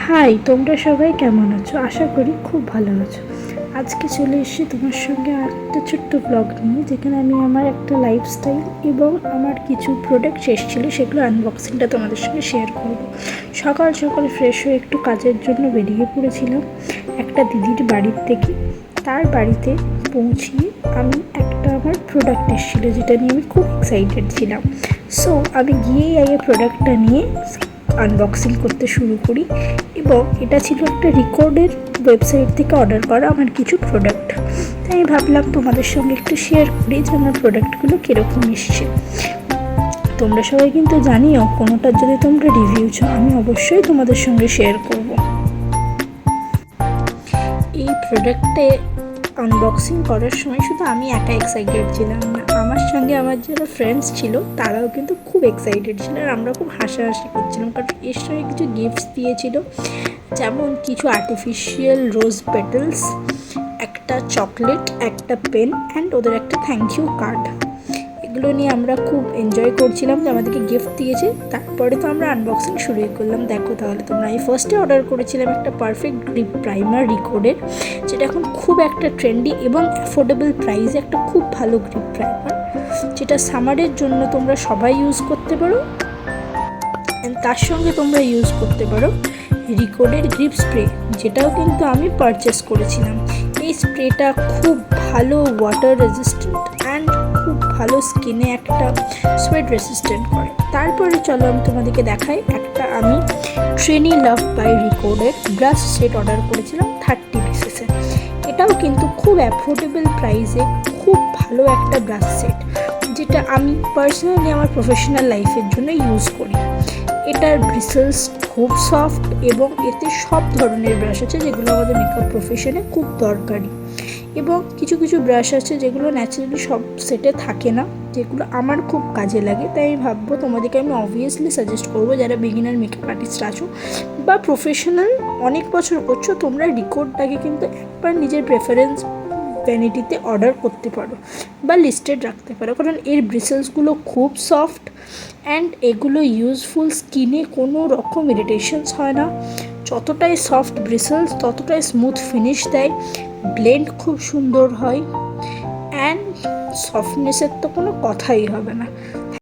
High, তোমরা সবাই কেমন আছো? আশা করি খুব ভালো আছো। আজকে চলে এসেছি তোমার সঙ্গে একটা ছোট্ট ব্লগ নিয়ে, যেখানে আমি আমার একটা লাইফস্টাইল এবং আমার কিছু প্রোডাক্ট শেষ ছিল সেগুলো আনবক্সিংটা তোমাদের সঙ্গে শেয়ার করব। সকাল সকাল ফ্রেশ হয়ে একটু কাজের জন্য বেরিয়ে পড়েছিলাম একটা দিদির বাড়ির থেকে। তার বাড়িতে পৌঁছিয়ে আমি একটা আমার প্রোডাক্ট এসেছিলো, যেটা নিয়ে আমি খুব এক্সাইটেড ছিলাম। সো আমি গিয়েই আগে প্রোডাক্টটা নিয়ে আনবক্সিং করতে শুরু করি, এবং এটা ছিল একটা রিকর্ডের ওয়েবসাইট থেকে অর্ডার করা আমার কিছু প্রোডাক্ট। তাই আমি ভাবলাম তোমাদের সঙ্গে একটু শেয়ার করি যে আমার প্রোডাক্টগুলো কীরকম এসছে। তোমরা সবাই কিন্তু জানিও, কোনোটার যদি তোমরা রিভিউ চাও আমি অবশ্যই তোমাদের সঙ্গে শেয়ার করব। এই প্রোডাক্টে আনবক্সিং করার সময় শুধু আমি একা এক্সাইটেড ছিলাম না, আমার সঙ্গে আমার যারা ফ্রেন্ডস ছিল তারাও কিন্তু খুব এক্সাইটেড ছিল, আর আমরা খুব হাসাহাসি করছিলাম, কারণ এর সঙ্গে কিছু গিফটস দিয়েছিল, যেমন কিছু আর্টিফিশিয়াল রোজ পেটালস, একটা চকলেট, একটা পেন অ্যান্ড ওদের একটা থ্যাংক ইউ কার্ড। এগুলো নিয়ে আমরা খুব এনজয় করছিলাম যে আমাদেরকে গিফট দিয়েছে। তারপরে তো আমরা আনবক্সিং শুরুই করলাম। দেখো তাহলে তোমরা, আমি ফার্স্টে অর্ডার করেছিলাম একটা পারফেক্ট গ্রিপ প্রাইমার রিকর্ডের, যেটা এখন খুব একটা ট্রেন্ডি এবং অ্যাফোর্ডেবল প্রাইসে একটা খুব ভালো গ্রিপ প্রাইমার, যেটা সামারের জন্য তোমরা সবাই ইউজ করতে পারো। অ্যান্ড তার সঙ্গে তোমরা ইউজ করতে পারো রিকর্ডের গ্রিপ স্প্রে, যেটাও কিন্তু আমি পারচেস করেছিলাম। এই স্প্রেটা খুব ভালো ওয়াটার রেজিস্ট্যান্ট অ্যান্ড খুব ভালো স্কিনে একটা সোয়েট রেসিস্ট্যান্ট করে। তারপরে চলো আমি তোমাদেরকে দেখাই, একটা আমি ট্রেনি লাভ বাই রিকর্ডের ব্রাশ সেট অর্ডার করেছিলাম 30 পিসেসে। এটাও কিন্তু খুব অ্যাফোর্ডেবল প্রাইসে খুব ভালো একটা ব্রাশ সেট, যেটা আমি পার্সোনালি আমার প্রফেশনাল লাইফের জন্য ইউজ করি। এটার ব্রিসেলস খুব সফট এবং এতে সব ধরনের ব্রাশ আছে যেগুলো আমাদের মেকআপ প্রফেশনে খুব দরকারি, এবং কিছু কিছু ব্রাশ আছে যেগুলো ন্যাচারালি সব সেটে থাকে না, যেগুলো আমার খুব কাজে লাগে। তাই আমি ভাববো তোমাদেরকে আমি অবভিয়াসলি সাজেস্ট করবো, যারা বিগিনার মেকআপ আর্টিস্ট আছো বা প্রফেশনাল অনেক বছর করছো, তোমরা রিকর্ডটাকে কিন্তু একবার নিজের প্রেফারেন্স ভ্যানিটিতে অর্ডার করতে পারো বা লিস্টেড রাখতে পারো, কারণ এর ব্রিসেলসগুলো খুব সফট অ্যান্ড এগুলো ইউজফুল। স্কিনে কোনো রকম ইরিটেশনস হয় না, যতটাই সফট ব্রিসেলস ততটাই স্মুথ ফিনিশ দেয়, ব্লেন্ড খুব সুন্দর হয়, অ্যান্ড সফটনেসের তো কোনো কথাই হবে না।